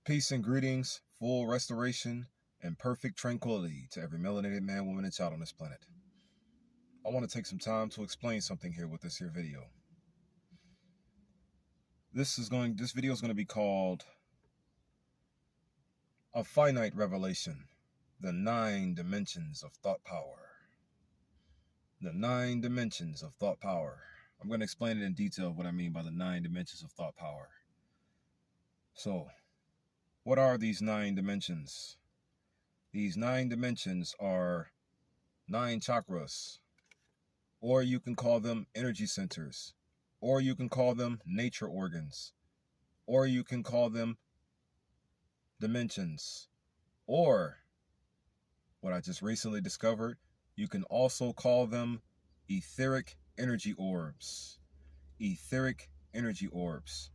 Peace and greetings, full restoration, and perfect tranquility to every melanated man, woman, and child on this planet. I want to take some time to explain something here with this here video. This video is going to be called A Finite Revelation, the 9 dimensions of thought power. The 9 dimensions of thought power. I'm going to explain it in detail what I mean by the 9 dimensions of thought power. So, what are these 9 dimensions? These 9 dimensions are 9 chakras, or you can call them energy centers, or you can call them nature organs, or you can call them dimensions, or what I just recently discovered, you can also call them etheric energy orbs. Etheric energy orbs.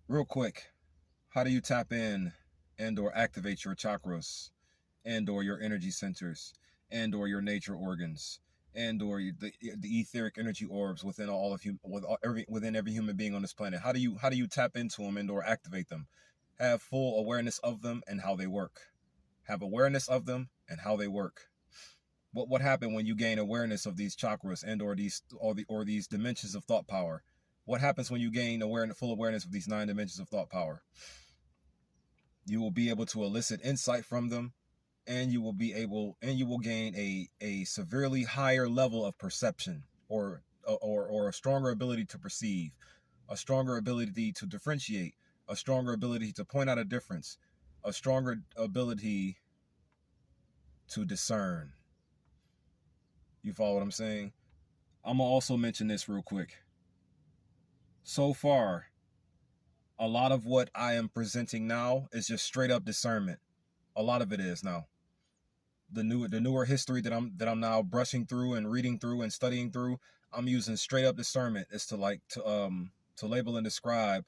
Real quick, how do you tap in and or activate your chakras and or your energy centers and or your nature organs and or the etheric energy orbs within within every human being on this planet? How do you tap into them and or activate them? Have full awareness of them and how they work. Have awareness of them and how they work. What happened when you gain awareness of these chakras and or these dimensions of thought power? What happens when you gain full awareness of these 9 dimensions of thought power? You will be able to elicit insight from them, and you will gain a severely higher level of perception, or a stronger ability to perceive, a stronger ability to differentiate, a stronger ability to point out a difference, a stronger ability to discern. You follow what I'm saying? I'm gonna also mention this real quick. So far, a lot of what I am presenting now is just straight up discernment. A lot of it is now. The newer history that I'm now brushing through and reading through and studying through, I'm using straight up discernment as to label and describe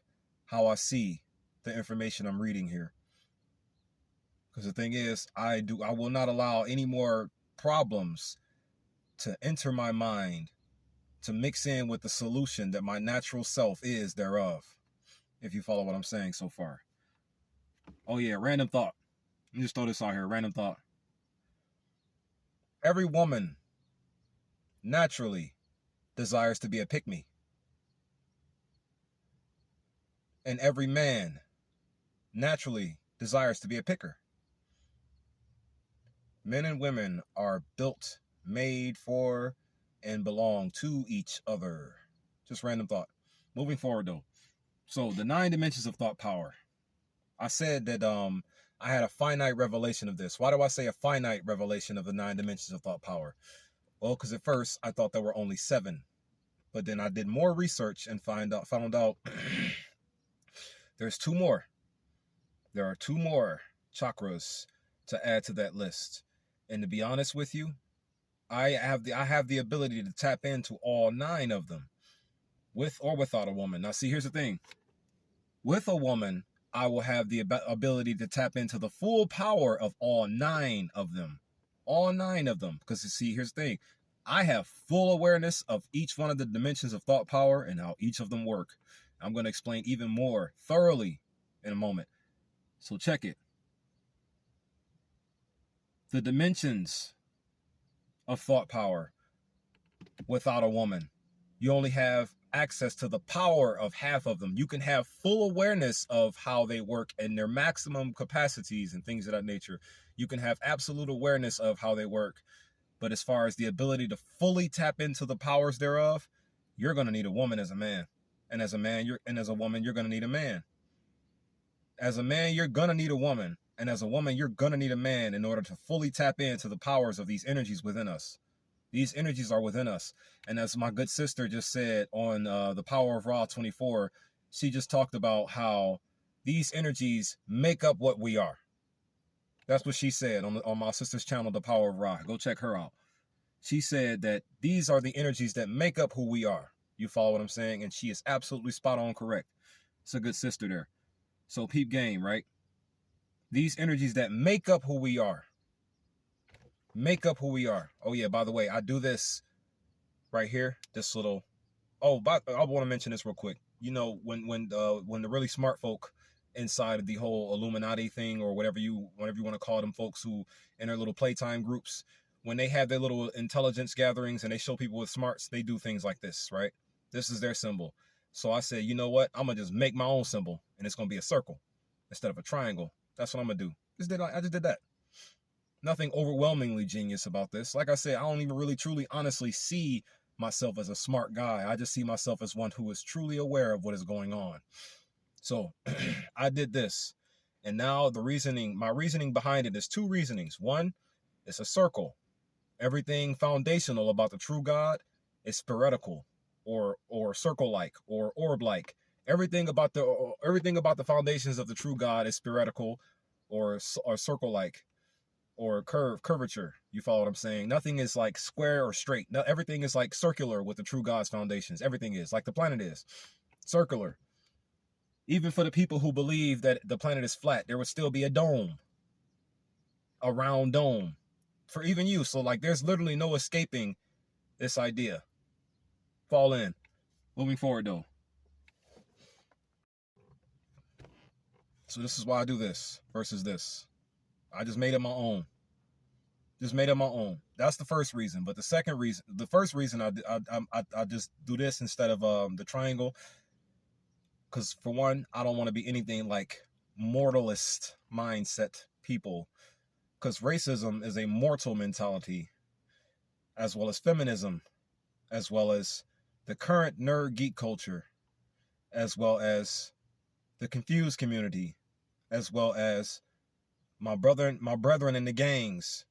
how I see the information I'm reading here. Because the thing is, I will not allow any more problems to enter my mind to mix in with the solution that my natural self is thereof. If you follow what I'm saying so far. Oh yeah, random thought. Let me just throw this out here, random thought. Every woman naturally desires to be a pick-me. And every man naturally desires to be a picker. Men and women are built, made for, and belong to each other. Just random thought. Moving forward though. So the 9 dimensions of thought power. I said that I had a finite revelation of this. Why do I say a finite revelation of the 9 dimensions of thought power? Well, because at first I thought there were only 7. But then I did more research and found out there's 2 more. There are 2 more chakras to add to that list. And to be honest with you, I have the ability to tap into all 9 of them, with or without a woman. Now, see, here's the thing. With a woman, I will have the ability to tap into the full power of all 9 of them. All 9 of them. Because, you see, here's the thing. I have full awareness of each one of the dimensions of thought power and how each of them work. I'm going to explain even more thoroughly in a moment. So check it. The dimensions of thought power without a woman. You only have access to the power of half of them. You can have full awareness of how they work and their maximum capacities and things of that nature. You can have absolute awareness of how they work. But as far as the ability to fully tap into the powers thereof, you're going to need a woman as a man. And as a man, as a woman, you're going to need a man. As a man, you're going to need a woman. And as a woman, you're going to need a man in order to fully tap into the powers of these energies within us. These energies are within us. And as my good sister just said on the Power of Ra 24, she just talked about how these energies make up what we are. That's what she said on my sister's channel, The Power of Ra. Go check her out. She said that these are the energies that make up who we are. You follow what I'm saying? And she is absolutely spot on correct. It's a good sister there. So peep game, right? These energies that make up who we are. Make up who we are. Oh yeah, by the way, I do this right here. This little. Oh, but I want to mention this real quick. You know, when the really smart folk inside of the whole Illuminati thing, or whatever you want to call them, folks who in their little playtime groups, when they have their little intelligence gatherings and they show people with smarts, they do things like this, right? This is their symbol. So I said, you know what? I'm gonna just make my own symbol, and it's gonna be a circle instead of a triangle. That's what I'm gonna do. I just did that. Nothing overwhelmingly genius about this. Like I said, I don't even really truly honestly see myself as a smart guy. I just see myself as one who is truly aware of what is going on. So I did this. And now my reasoning behind it is two reasonings. One, it's a circle. Everything foundational about the true God is spherical, or circle-like, or orb-like. Everything about the foundations of the true God is spherical, or circle-like, or curvature. You follow what I'm saying? Nothing is like square or straight. No, everything is like circular with the true God's foundations. Everything is like the planet is circular. Even for the people who believe that the planet is flat, there would still be a dome, a round dome for even you. So like there's literally no escaping this idea. Fall in. Moving forward though. So this is why I do this versus this. I just made it my own. That's the first reason. But the first reason I just do this instead of the triangle, because for one, I don't want to be anything like mortalist mindset people, because racism is a mortal mentality, as well as feminism, as well as the current nerd geek culture, as well as the confused community, as well as my brethren in the gangs.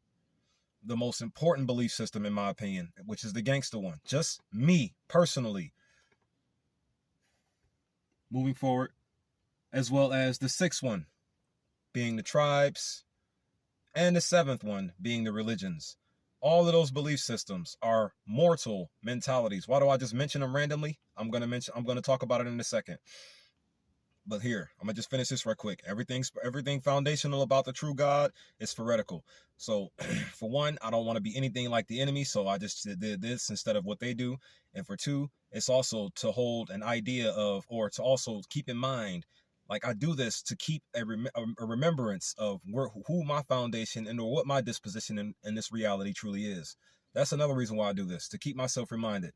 The most important belief system, in my opinion, which is the gangster one. Just me, personally. Moving forward, as well as the sixth one, being the tribes, and the seventh one being the religions. All of those belief systems are mortal mentalities. Why do I just mention them randomly? I'm gonna talk about it in a second. But here, I'm gonna just finish this right quick. Everything foundational about the true God is spherical. So, for one, I don't want to be anything like the enemy, so I just did this instead of what they do. And for two, it's also to hold an idea of, or to also keep in mind, like I do this to keep a remembrance of who my foundation and or what my disposition in this reality truly is. That's another reason why I do this, to keep myself reminded.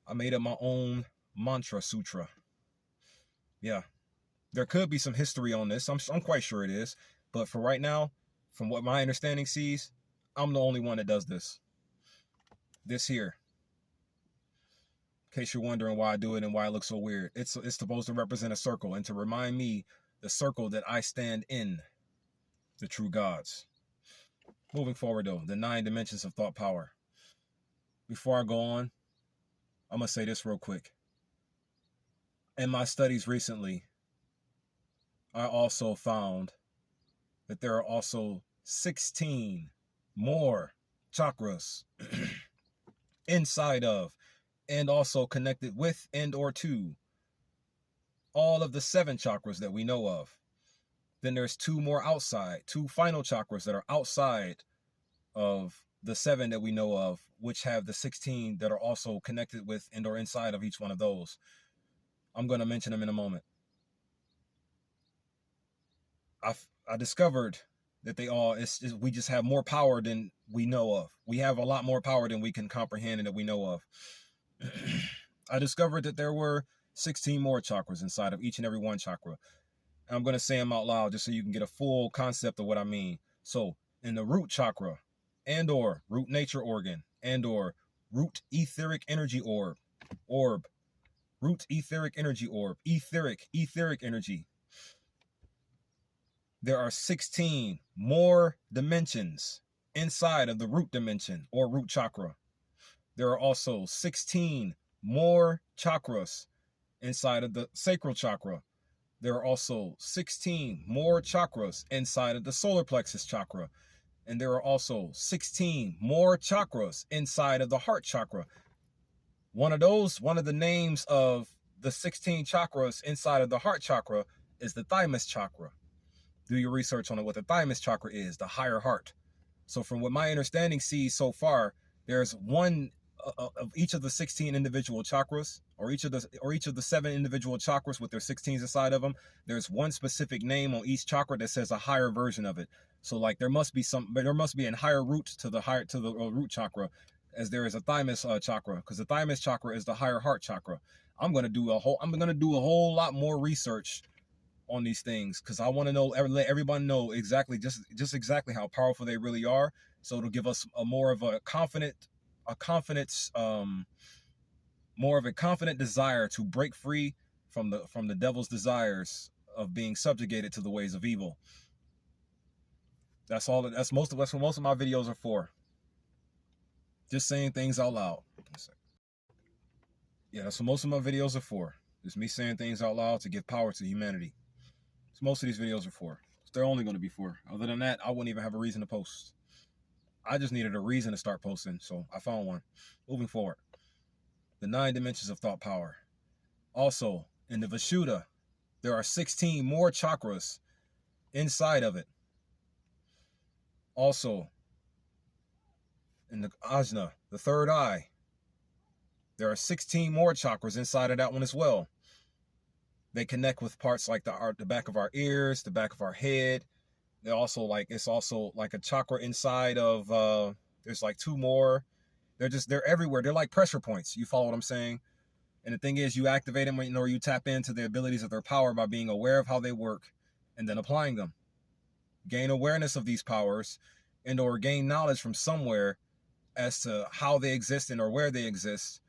I made up my own mantra sutra. Yeah, there could be some history on this. I'm quite sure it is. But for right now, from what my understanding sees, I'm the only one that does this. This here. In case you're wondering why I do it and why it looks so weird. It's supposed to represent a circle and to remind me the circle that I stand in, the true gods. Moving forward though, the 9 dimensions of thought power. Before I go on, I'm going to say this real quick. In my studies recently, I also found that there are also 16 more chakras inside of and also connected with and or to all of the 7 chakras that we know of. Then there's 2 more outside, 2 final chakras that are outside of the 7 that we know of, which have the 16 that are also connected with and or inside of each one of those. I'm going to mention them in a moment. I discovered that we just have more power than we know of. We have a lot more power than we can comprehend and that we know of. I discovered that there were 16 more chakras inside of each and every one chakra. And I'm going to say them out loud just so you can get a full concept of what I mean. So in the root chakra, and or root nature organ, and or root etheric energy orb, root etheric energy orb, etheric energy. There are 16 more dimensions inside of the root dimension or root chakra. There are also 16 more chakras inside of the sacral chakra. There are also 16 more chakras inside of the solar plexus chakra. And there are also 16 more chakras inside of the heart chakra. One of the names of the 16 chakras inside of the heart chakra is the thymus chakra. Do your research on what the thymus chakra is, the higher heart. So from what my understanding sees so far, there's one of each of the 16 individual chakras, or each of the 7 individual chakras with their 16s inside of them, there's one specific name on each chakra that says a higher version of it. So like there must be a higher root to the root chakra, as there is a thymus chakra, because the thymus chakra is the higher heart chakra. I'm gonna do a whole lot more research on these things, because I want to know, let everybody know exactly just exactly how powerful they really are. So it'll give us more of a confident desire to break free from the devil's desires of being subjugated to the ways of evil. That's what most of my videos are for. Just saying things out loud. Yeah, that's what most of my videos are for. Just me saying things out loud to give power to humanity. That's what most of these videos are for. They're only going to be for. Other than that, I wouldn't even have a reason to post. I just needed a reason to start posting, so I found one. Moving forward. The 9 dimensions of thought power. Also, in the Vishuddha, there are 16 more chakras inside of it. Also, in the Ajna, the third eye, there are 16 more chakras inside of that one as well. They connect with parts like the back of our ears, the back of our head. It's also like a chakra inside of, there's like 2 more. They're everywhere. They're like pressure points. You follow what I'm saying? And the thing is, you activate them, or you tap into the abilities of their power by being aware of how they work and then applying them. Gain awareness of these powers or gain knowledge from somewhere as to how they exist or where they exist,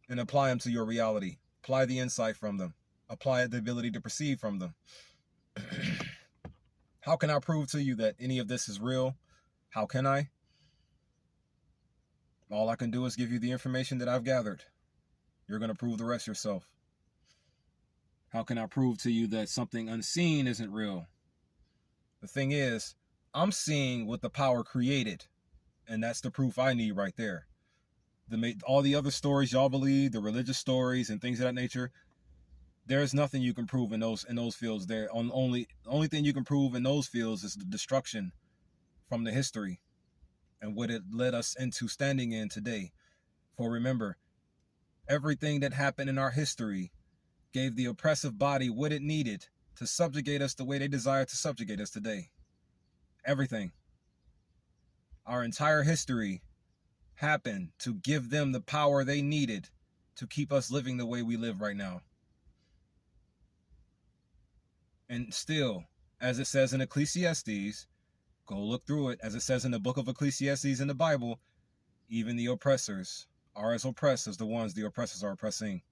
and apply them to your reality. Apply the insight from them. Apply the ability to perceive from them. How can I prove to you that any of this is real? How can I? All I can do is give you the information that I've gathered. You're going to prove the rest yourself. How can I prove to you that something unseen isn't real? The thing is, I'm seeing what the power created, and that's the proof I need right there. All the other stories y'all believe, the religious stories and things of that nature, there's nothing you can prove in those fields. The only thing you can prove in those fields is the destruction from the history and what it led us into standing in today. For remember, everything that happened in our history gave the oppressive body what it needed to subjugate us the way they desire to subjugate us today. Everything. Our entire history happened to give them the power they needed to keep us living the way we live right now. And still, as it says in Ecclesiastes, go look through it, as it says in the book of Ecclesiastes in the Bible, even the oppressors are as oppressed as the ones the oppressors are oppressing.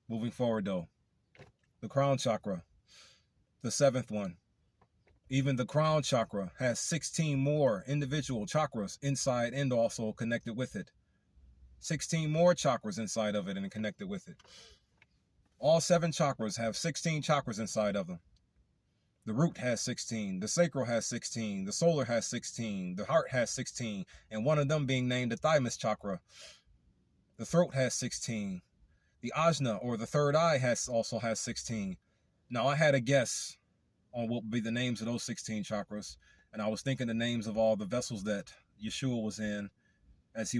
Moving forward though, the crown chakra, the 7th one. Even the crown chakra has 16 more individual chakras inside and also connected with it. 16 more chakras inside of it and connected with it. All 7 chakras have 16 chakras inside of them. The root has 16, the sacral has 16, the solar has 16, the heart has 16, and one of them being named the thymus chakra. The throat has 16. The ajna, or the third eye, also has 16. Now, I had a guess on what would be the names of those 16 chakras, and I was thinking the names of all the vessels that Yeshua was in as he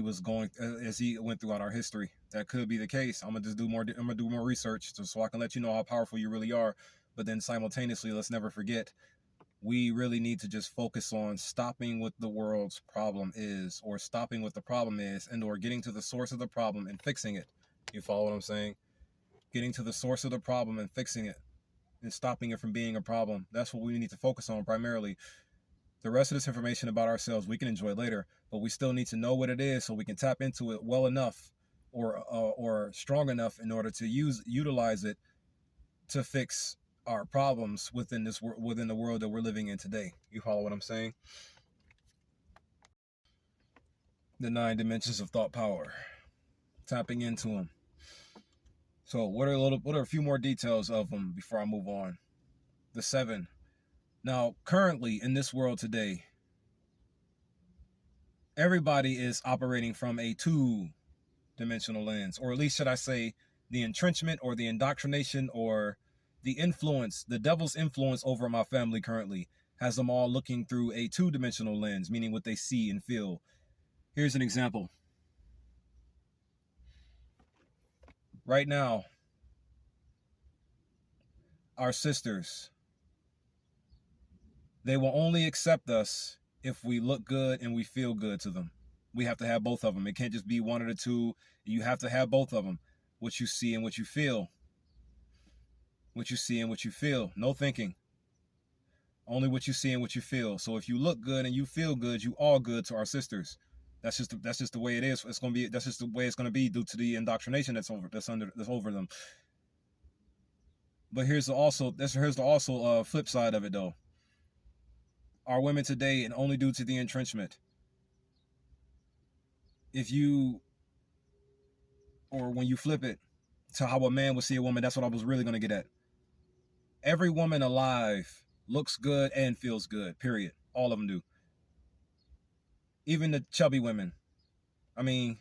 went throughout our history. That could be the case. I'm gonna do more research so I can let you know how powerful you really are. But then simultaneously, let's never forget, we really need to just focus on stopping what the world's problem is, or stopping what the problem is, or getting to the source of the problem and fixing it. You follow what I'm saying? Getting to the source of the problem and fixing it, and stopping it from being a problem. That's what we need to focus on primarily. The rest of this information about ourselves we can enjoy later, but we still need to know what it is so we can tap into it well enough or strong enough in order to utilize it to fix our problems within the world that we're living in today. You follow what I'm saying? The 9 dimensions of thought power. Tapping into them. So what are a few more details of them before I move on? The 7. Now, currently in this world today, everybody is operating from a 2-dimensional lens, or at least should I say the entrenchment or the indoctrination or the influence, the devil's influence over my family currently has them all looking through a two-dimensional lens, meaning what they see and feel. Here's an example. Right now, our sisters, they will only accept us if we look good and we feel good to them. We have to have both of them. It can't just be one of the two. You have to have both of them. What you see and what you feel. What you see and what you feel. No thinking. Only what you see and what you feel. So if you look good and you feel good, you are good to our sisters. That's just the way it is. That's just the way it's gonna be due to the indoctrination that's over them. But here's the flip side of it though. Our women today, and only due to the entrenchment, when you flip it to how a man would see a woman, that's what I was really gonna get at. Every woman alive looks good and feels good, period. All of them do. Even the chubby women. I mean,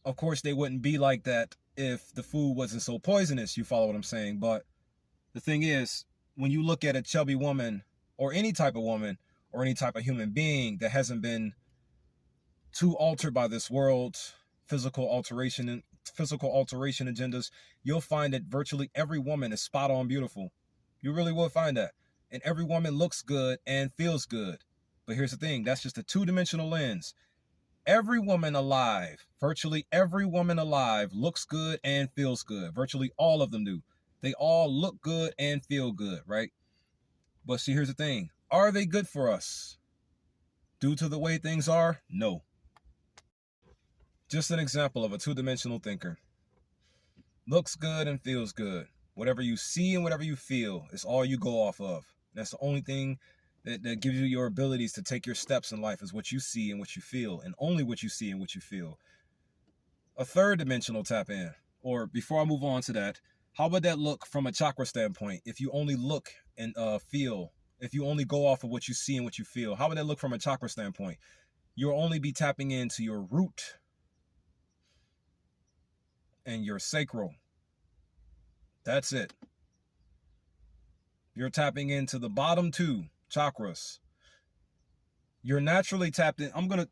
of course they wouldn't be like that if the food wasn't so poisonous, you follow what I'm saying? But the thing is, when you look at a chubby woman, or any type of woman, or any type of human being that hasn't been too altered by this world, physical alteration agendas, you'll find that virtually every woman is spot on beautiful. You really will find that. And every woman looks good and feels good. But here's the thing, that's just a two-dimensional lens. Every woman alive, virtually every woman alive, looks good and feels good. Virtually all of them do. They all look good and feel good, right? But see, here's the thing. Are they good for us? Due to the way things are? No. Just an example of a two-dimensional thinker. Looks good and feels good. Whatever you see and whatever you feel is all you go off of. That's the only thing that gives you your abilities to take your steps in life, is what you see and what you feel, and only what you see and what you feel. A third dimensional tap in, or before I move on to that, how would that look from a chakra standpoint? If you only look and feel, if you only go off of what you see and what you feel, how would that look from a chakra standpoint? You'll only be tapping into your root and your sacral. That's it. You're tapping into the bottom two chakras. You're naturally tapped in. I'm gonna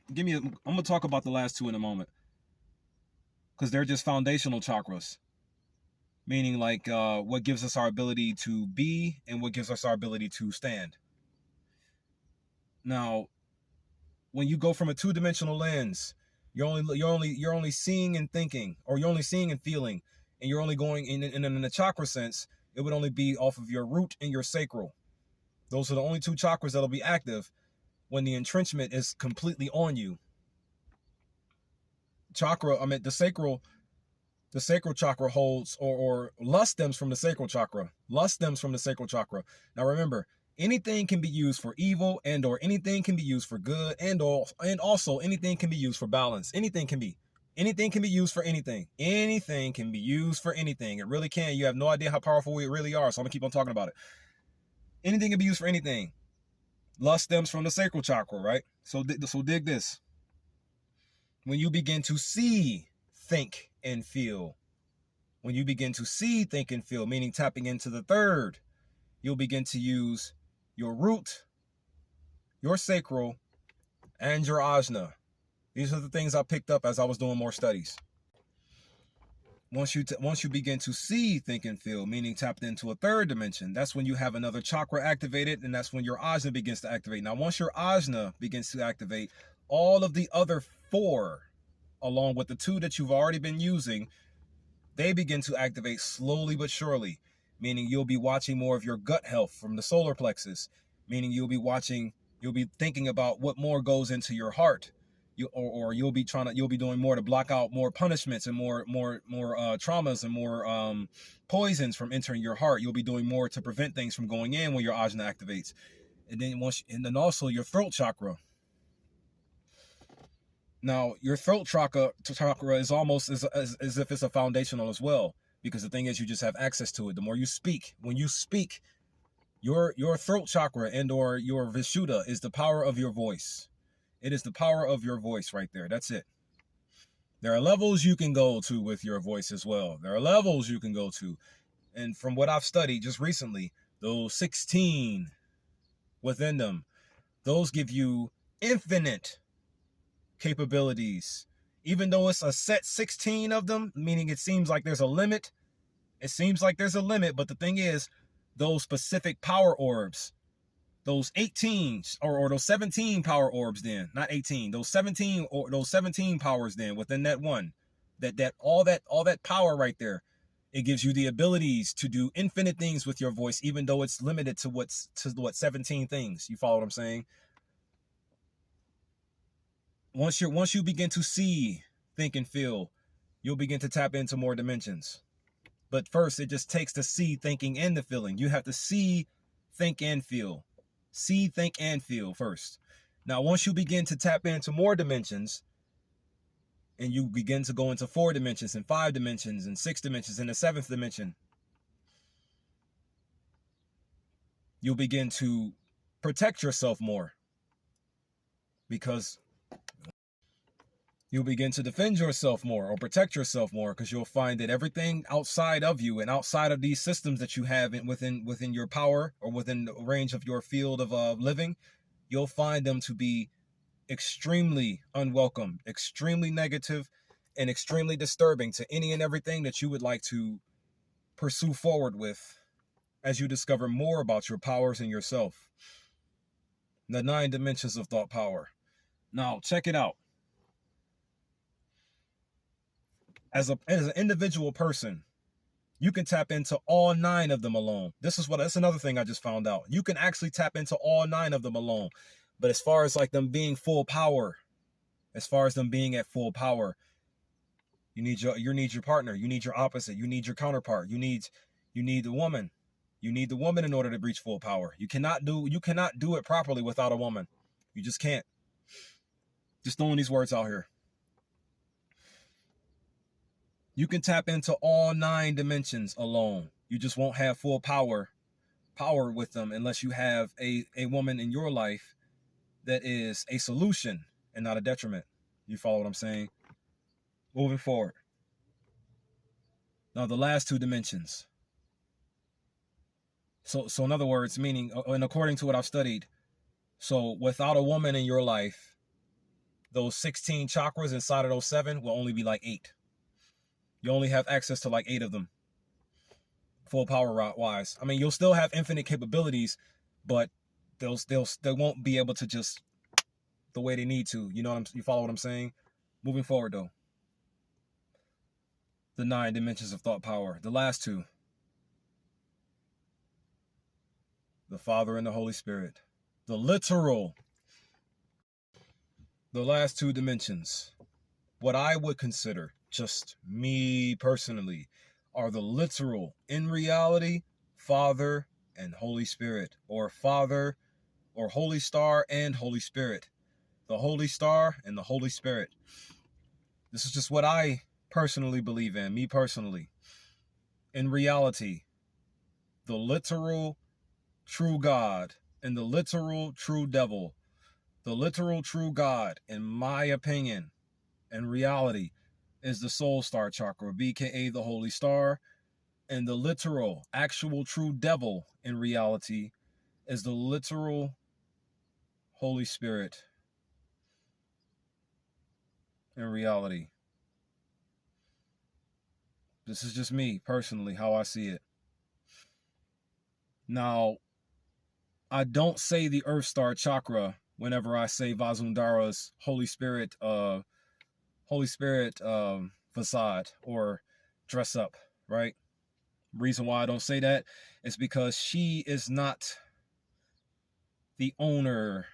talk about the last two in a moment, because they're just foundational chakras, meaning like what gives us our ability to be and what gives us our ability to stand. Now, when you go from a two-dimensional lens, you're only seeing and thinking, or you're only seeing and feeling, and you're only going in the chakra sense. It would only be off of your root and your sacral. Those are the only two chakras that'll be active when the entrenchment is completely on you. The sacral chakra holds, or lust stems from the sacral chakra. Lust stems from the sacral chakra. Now remember, anything can be used for evil, and or anything can be used for good, and also anything can be used for balance. Anything can be used for anything. Anything can be used for anything. It really can. You have no idea how powerful we really are, so I'm gonna keep on talking about it. Anything can be used for anything. Lust stems from the sacral chakra, right? So dig this. When you begin to see, think, and feel, meaning tapping into the third, you'll begin to use your root, your sacral, and your ajna. These are the things I picked up as I was doing more studies. Once you begin to see, think, and feel, meaning tapped into a third dimension, that's when you have another chakra activated, and that's when your ajna begins to activate. Now, once your ajna begins to activate, all of the other four, along with the two that you've already been using, they begin to activate slowly but surely, meaning you'll be watching more of your gut health from the solar plexus, meaning you'll be thinking about what more goes into your heart. You'll be doing more to block out more punishments and more traumas and more poisons from entering your heart. You'll be doing more to prevent things from going in when your ajna activates. And then also your throat chakra. Now, your throat chakra is almost as if it's a foundational as well, because the thing is, you just have access to it. The more you speak, when you speak, your throat chakra and or your vishuddha is the power of your voice. It is the power of your voice right there. That's it. There are levels you can go to with your voice as well. There are levels you can go to. And from what I've studied just recently, those 16 within them, those give you infinite capabilities. Even though it's a set 16 of them, meaning it seems like there's a limit. It seems like there's a limit, but the thing is, those specific power orbs, those 18 or those 17 power orbs, then not 18, those 17 or those 17 powers, then within that one, that all that power right there, it gives you the abilities to do infinite things with your voice, even though it's limited to what 17 things. You follow what I'm saying? Once you begin to see, think, and feel, you'll begin to tap into more dimensions. But first, it just takes the see, thinking, and the feeling. You have to see, think, and feel. See, think, and feel first. Now, once you begin to tap into more dimensions, and you begin to go into 4 dimensions and 5 dimensions and 6 dimensions and the 7th dimension, you'll begin to protect yourself more, because you'll begin to defend yourself more or protect yourself more, because you'll find that everything outside of you and outside of these systems that you have within your power or within the range of your field of living, you'll find them to be extremely unwelcome, extremely negative, and extremely disturbing to any and everything that you would like to pursue forward with as you discover more about your powers and yourself. The 9 dimensions of thought power. Now, check it out. As an individual person, you can tap into all 9 of them alone. That's another thing I just found out. You can actually tap into all 9 of them alone. But as far as like them being full power, as far as them being at full power, you need your partner, you need your opposite, you need your counterpart, you need the woman. You need the woman in order to reach full power. You cannot do it properly without a woman. You just can't. Just throwing these words out here. You can tap into all 9 dimensions alone. You just won't have full power with them unless you have a woman in your life that is a solution and not a detriment. You follow what I'm saying? Moving forward. Now, the last 2 dimensions. So in other words, meaning, and according to what I've studied, so without a woman in your life, those 16 chakras inside of those 7 will only be like 8. You only have access to like 8 of them, full power wise. I mean, you'll still have infinite capabilities, but they won't be able to just the way they need to. You follow what I'm saying? Moving forward though, the 9 dimensions of thought power, the last 2, the Father and the Holy Spirit, the last 2 dimensions, what I would consider, just me personally, are the literal, in reality, Father and Holy Spirit, or Father or Holy Star and Holy Spirit. The Holy Star and the Holy Spirit. This is just what I personally believe in, me personally. In reality, the literal true God and the literal true devil, the literal true God, in my opinion, and reality, is the soul star chakra, BKA the Holy Star, and the literal, actual true devil in reality is the literal Holy Spirit in reality. This is just me personally, how I see it. Now, I don't say the Earth Star chakra whenever I say Vasundhara's Holy Spirit facade or dress up, right? Reason why I don't say that is because she is not the owner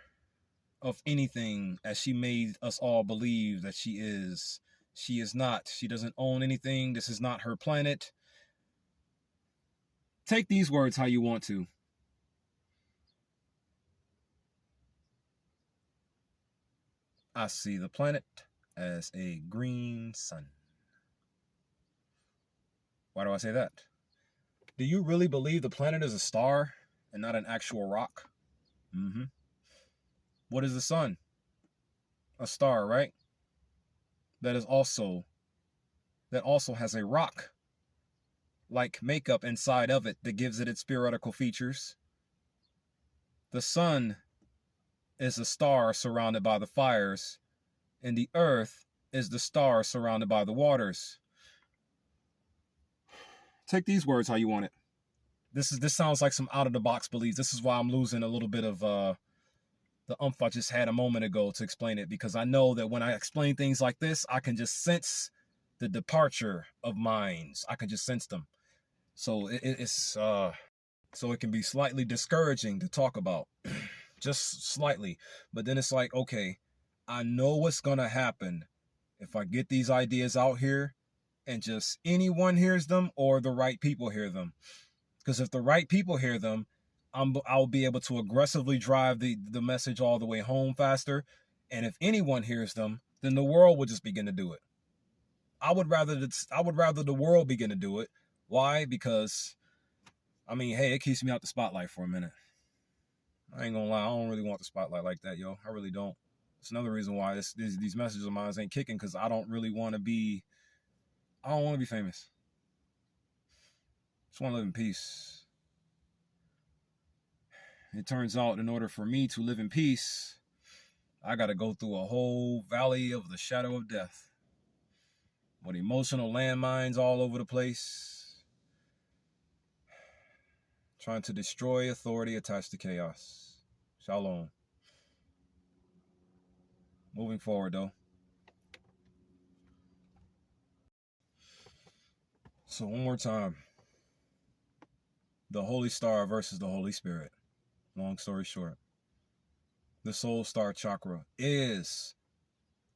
of anything as she made us all believe that she is. She is not. She doesn't own anything. This is not her planet. Take these words how you want to. I see the planet as a green sun. Why do I say that? Do you really believe the planet is a star and not an actual rock? Mm-hmm. What is the sun? A star, right? That also has a rock like makeup inside of it that gives it its theoretical features. The sun is a star surrounded by the fires, and the earth is the star surrounded by the waters. Take these words how you want it. This sounds like some out of the box beliefs. This is why I'm losing a little bit of the umph I just had a moment ago to explain it, because I know that when I explain things like this, I can just sense the departure of minds. I can just sense them. So so it can be slightly discouraging to talk about, just slightly. But then it's like, okay, I know what's gonna happen if I get these ideas out here and just anyone hears them or the right people hear them. Because if the right people hear them, I'll be able to aggressively drive the message all the way home faster. And if anyone hears them, then the world will just begin to do it. I would rather the world begin to do it. Why? Because, I mean, hey, it keeps me out the spotlight for a minute. I ain't gonna lie, I don't really want the spotlight like that, yo. I really don't. It's another reason why these messages of mine ain't kicking, because I don't want to be famous. Just want to live in peace. It turns out in order for me to live in peace, I got to go through a whole valley of the shadow of death with emotional landmines all over the place, trying to destroy authority attached to chaos. Shalom. Moving forward, though. So one more time. The Holy Star versus the Holy Spirit. Long story short, the soul star chakra is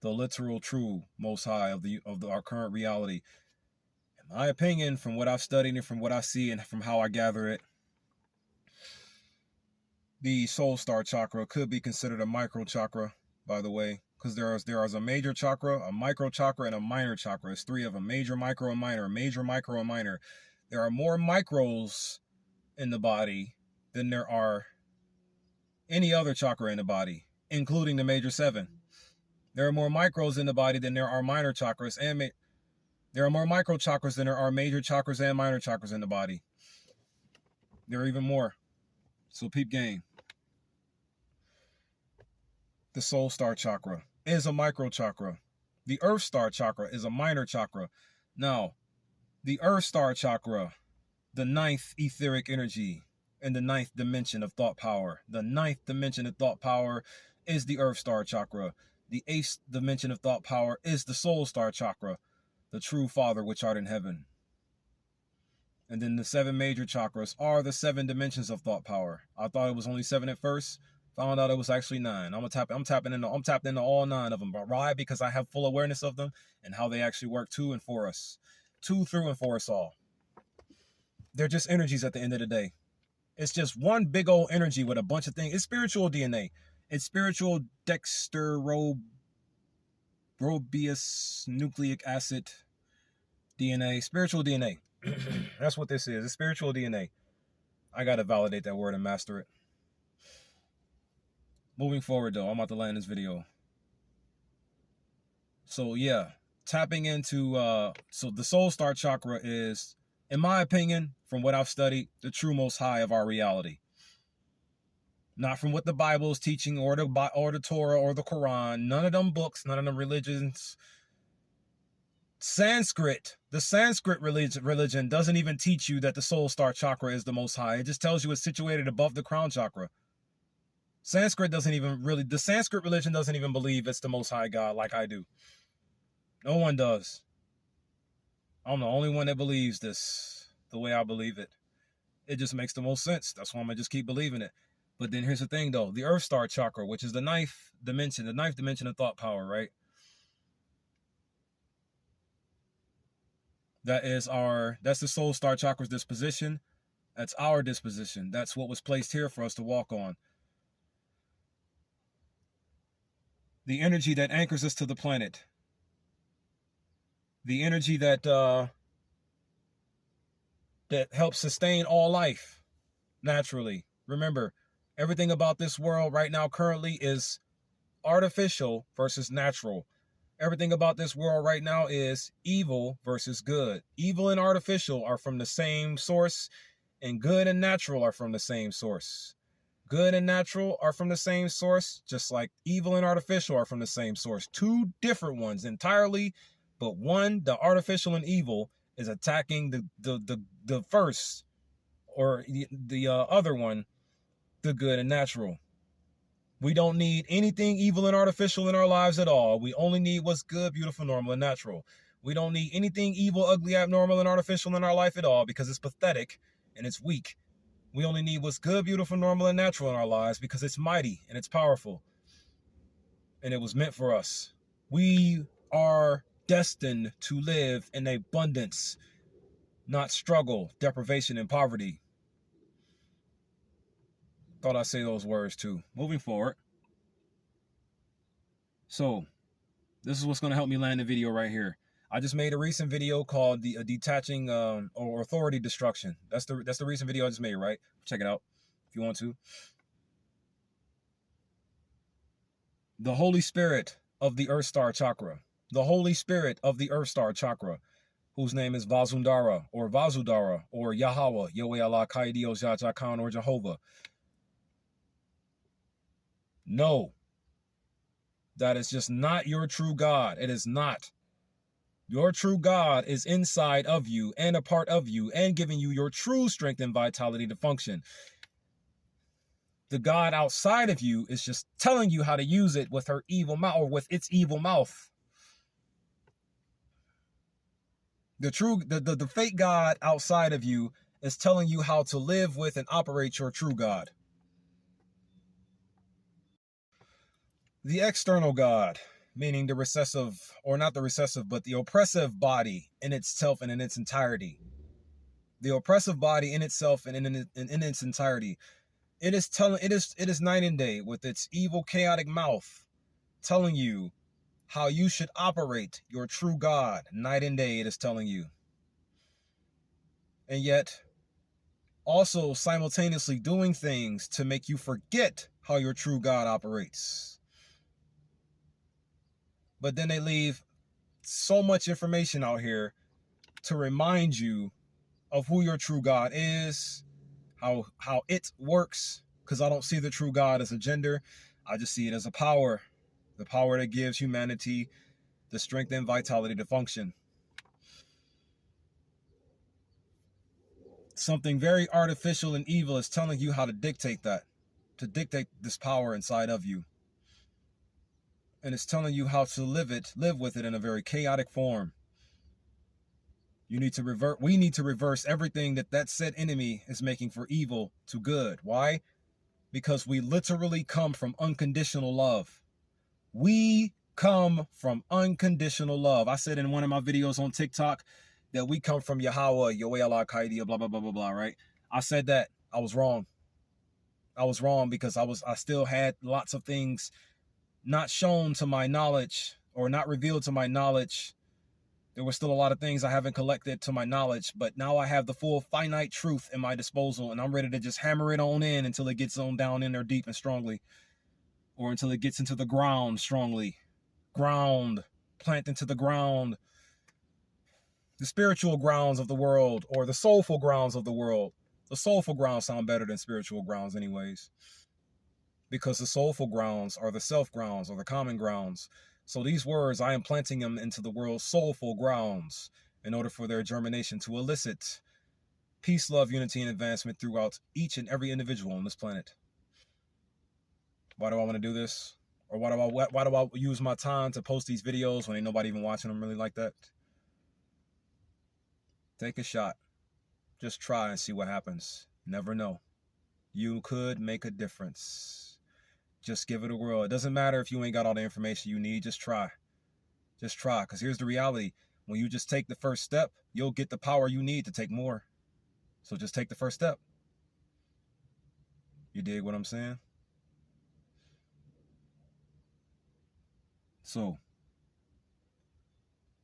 the literal true most high of our current reality. In my opinion, from what I've studied and from what I see and from how I gather it, the soul star chakra could be considered a micro chakra, by the way, because there is a major chakra, a micro chakra, and a minor chakra. It's three of them: major, micro, and minor. Major, micro, and minor. There are more micros in the body than there are any other chakra in the body, including the major seven. There are more micros in the body than there are minor chakras, and there are more micro chakras than there are major chakras and minor chakras in the body. There are even more. So peep game. The soul star chakra is a micro chakra. The earth star chakra is a minor chakra. Now, the earth star chakra, the ninth etheric energy, in the ninth dimension of thought power. The ninth dimension of thought power is the earth star chakra. The eighth dimension of thought power is the soul star chakra, the true Father which art in heaven. And then the seven major chakras are the seven dimensions of thought power. I thought it was only seven at first. Found out it was actually nine. I'm tapped into all nine of them. But why? Because I have full awareness of them and how they actually work to and for us. To, through, and for us all. They're just energies at the end of the day. It's just one big old energy with a bunch of things. It's spiritual DNA. It's spiritual dextrobius nucleic acid DNA. Spiritual DNA. That's what this is. It's spiritual DNA. I got to validate that word and master it. Moving forward, though, I'm about to land this video. So, yeah. Tapping into... so, the soul star chakra is, in my opinion, from what I've studied, the true most high of our reality. Not from what the Bible is teaching or the Torah or the Quran. None of them books, none of them religions. Sanskrit, the Sanskrit religion doesn't even teach you that the soul star chakra is the most high. It just tells you it's situated above the crown chakra. The Sanskrit religion doesn't even believe it's the most high God like I do. No one does. I'm the only one that believes this the way I believe it. It just makes the most sense. That's why I'm going to just keep believing it. But then here's the thing, though. The earth star chakra, which is the ninth dimension of thought power, right? That's the soul star chakra's disposition. That's our disposition. That's what was placed here for us to walk on. The energy that anchors us to the planet. The energy that helps sustain all life naturally. Remember, everything about this world right now currently is artificial versus natural. Everything about this world right now is evil versus good. Evil and artificial are from the same source, and good and natural are from the same source. Good and natural are from the same source, just like evil and artificial are from the same source. Two different ones entirely, but one, the artificial and evil, is attacking the first, or the other one, the good and natural. We don't need anything evil and artificial in our lives at all. We only need what's good, beautiful, normal, and natural. We don't need anything evil, ugly, abnormal, and artificial in our life at all because it's pathetic and it's weak. We only need what's good, beautiful, normal, and natural in our lives because it's mighty and it's powerful. And it was meant for us. We are destined to live in abundance, not struggle, deprivation, and poverty. Thought I'd say those words too. Moving forward. So, this is what's going to help me land the video right here. I just made a recent video called the detaching or authority destruction. That's the recent video I just made, right? Check it out if you want to. The Holy Spirit of the Earth Star Chakra. The Holy Spirit of the Earth Star Chakra, whose name is Vasundara or Vasudara or Yahweh, Yahweh Allah Kai Dios Yajakan or Jehovah. No, that is just not your true God. It is not. Your true God is inside of you and a part of you and giving you your true strength and vitality to function. The God outside of you is just telling you how to use it with her evil mouth or with its evil mouth. The fake God outside of you is telling you how to live with and operate your true God. The external God, meaning the recessive, or not the recessive, but the oppressive body in itself and in its entirety. The oppressive body in itself and in its entirety. It is night and day with its evil, chaotic mouth telling you how you should operate your true God. Night and day it is telling you. And yet, also simultaneously doing things to make you forget how your true God operates. But then they leave so much information out here to remind you of who your true God is, how it works, because I don't see the true God as a gender. I just see it as a power, the power that gives humanity the strength and vitality to function. Something very artificial and evil is telling you how to dictate that, to dictate this power inside of you. And it's telling you how to live with it in a very chaotic form. We need to reverse everything that said enemy is making for evil to good. Why? Because we literally come from unconditional love. We come from unconditional love. I said in one of my videos on TikTok that we come from Yahweh, Yahweh Allah Qaeda, blah, blah, blah, blah, blah, right? I said that. I was wrong. I was wrong because I still had lots of things not shown to my knowledge or not revealed to my knowledge. There were still a lot of things I haven't collected to my knowledge, but now I have the full finite truth in my disposal, and I'm ready to just hammer it on in until it gets on down in there deep and strongly, or until it gets into the ground strongly. Plant into the ground, the spiritual grounds of the world, or the soulful grounds of the world. The soulful grounds sound better than spiritual grounds anyways, because the soulful grounds are the self grounds or the common grounds. So these words, I am planting them into the world's soulful grounds in order for their germination to elicit peace, love, unity, and advancement throughout each and every individual on this planet. Why do I want to do this? Or why do I use my time to post these videos when ain't nobody even watching them really like that? Take a shot. Just try and see what happens. Never know. You could make a difference. Just give it a whirl. It doesn't matter if you ain't got all the information you need. Just try. Just try. Because here's the reality. When you just take the first step, you'll get the power you need to take more. So just take the first step. You dig what I'm saying? So,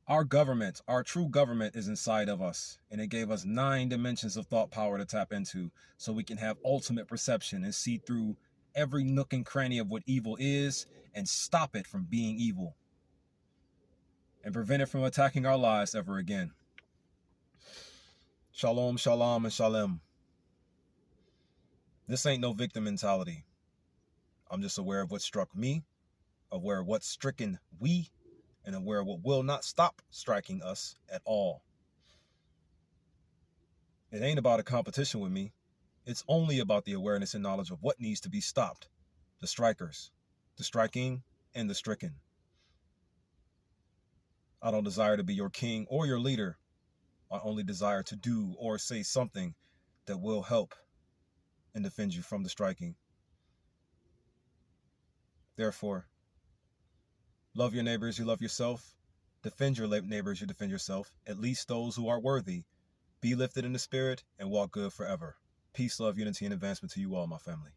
our government, our true government is inside of us. And it gave us 9 dimensions of thought power to tap into. So we can have ultimate perception and see through every nook and cranny of what evil is and stop it from being evil. and prevent it from attacking our lives ever again. Shalom, shalom, and shalom. This ain't no victim mentality. I'm just aware of what struck me, aware of what's stricken we, and aware of what will not stop striking us at all. It ain't about a competition with me. It's only about the awareness and knowledge of what needs to be stopped. The strikers, the striking, and the stricken. I don't desire to be your king or your leader. I only desire to do or say something that will help and defend you from the striking. Therefore, love your neighbors, you love yourself. Defend your neighbors, you defend yourself. At least those who are worthy. Be lifted in the spirit and walk good forever. Peace, love, unity, and advancement to you all, my family.